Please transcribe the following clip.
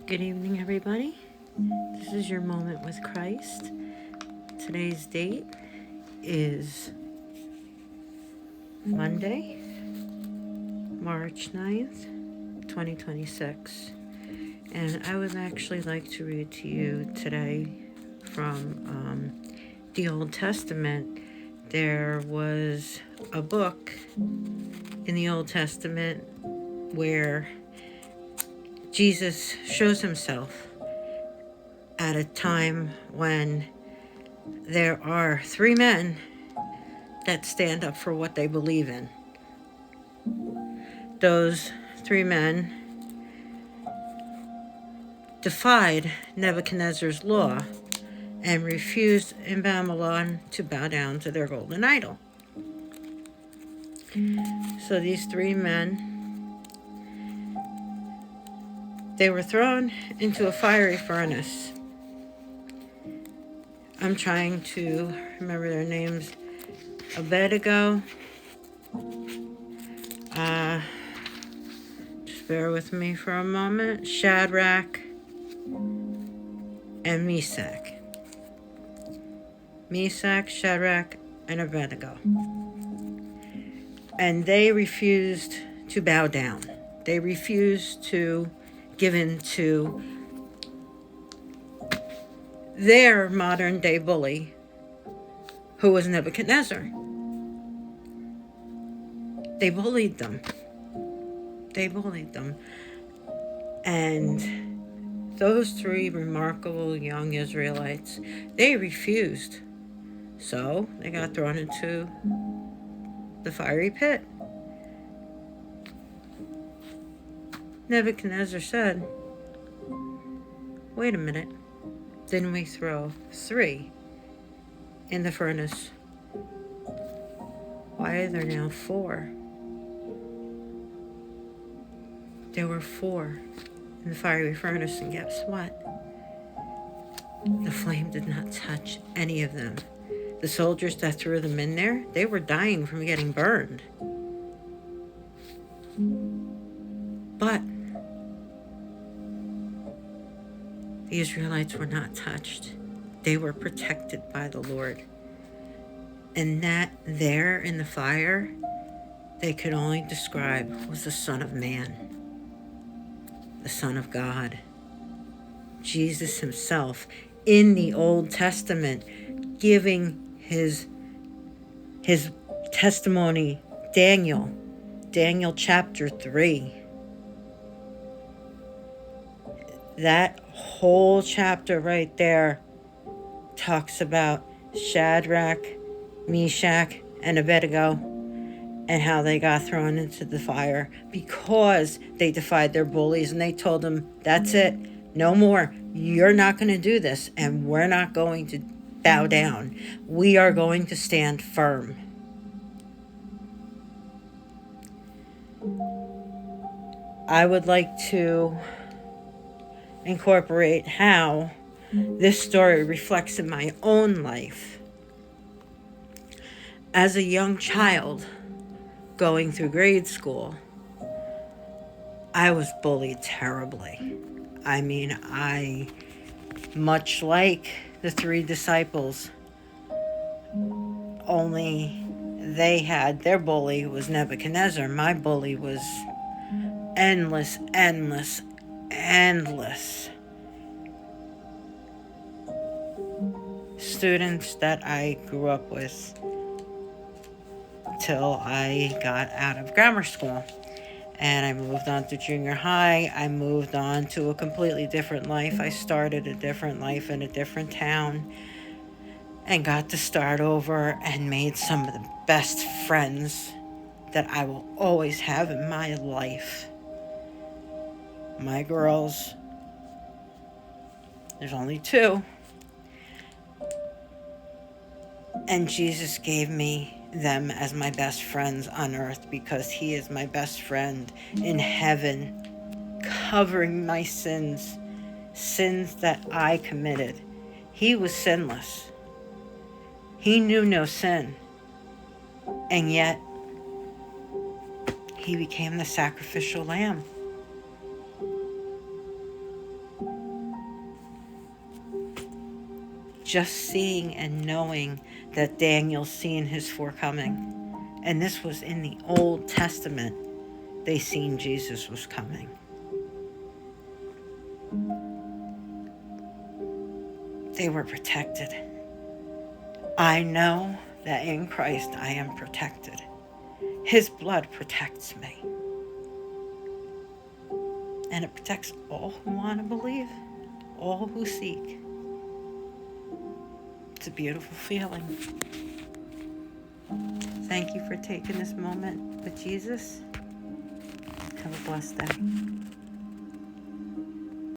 Good evening, everybody. This is your moment with Christ. Today's date is Monday, March 9th, 2026. And I would actually like to read to you today from the Old Testament. There was a book in the Old Testament where Jesus shows himself at a time when there are three men that stand up for what they believe in. Those three men defied Nebuchadnezzar's law and refused in Babylon to bow down to their golden idol. So these three men, they were thrown into a fiery furnace. I'm trying to remember their names. Abednego. Just bear with me for a moment. Shadrach and Meshach. Meshach, Shadrach, and Abednego. And they refused to bow down. They refused to give in to their modern day bully, who was Nebuchadnezzar. They bullied them. And those three remarkable young Israelites, they refused. So they got thrown into the fiery pit. Nebuchadnezzar said, "Wait a minute. Didn't we throw three in the furnace? Why are there now four?" There were four in the fiery furnace, and guess what? The flame did not touch any of them. The soldiers that threw them in there, they were dying from getting burned. But the Israelites were not touched. They were protected by the Lord. And that there in the fire, they could only describe was the Son of Man, the Son of God, Jesus himself in the Old Testament, giving his testimony. Daniel chapter 3. That whole chapter right there talks about Shadrach, Meshach, and Abednego and how they got thrown into the fire because they defied their bullies, and they told them, "That's it, no more. You're not going to do this, and we're not going to bow down. We are going to stand firm." I would like to incorporate how this story reflects in my own life. As a young child going through grade school, I was bullied terribly. I mean, much like the three disciples, only they had their bully was Nebuchadnezzar. My bully was endless students that I grew up with till I got out of grammar school. And I moved on to junior high. I moved on to a completely different life. I started a different life in a different town and got to start over and made some of the best friends that I will always have in my life. My girls, there's only two. And Jesus gave me them as my best friends on earth because he is my best friend in heaven, covering my sins that I committed. He was sinless. He knew no sin. And yet, he became the sacrificial lamb. just seeing and knowing that Daniel's seen his forecoming. And this was in the Old Testament. They seen Jesus was coming. They were protected. I know that in Christ I am protected. His blood protects me. And it protects all who want to believe, all who seek. It's a beautiful feeling. Thank you for taking this moment with Jesus. Have a blessed day.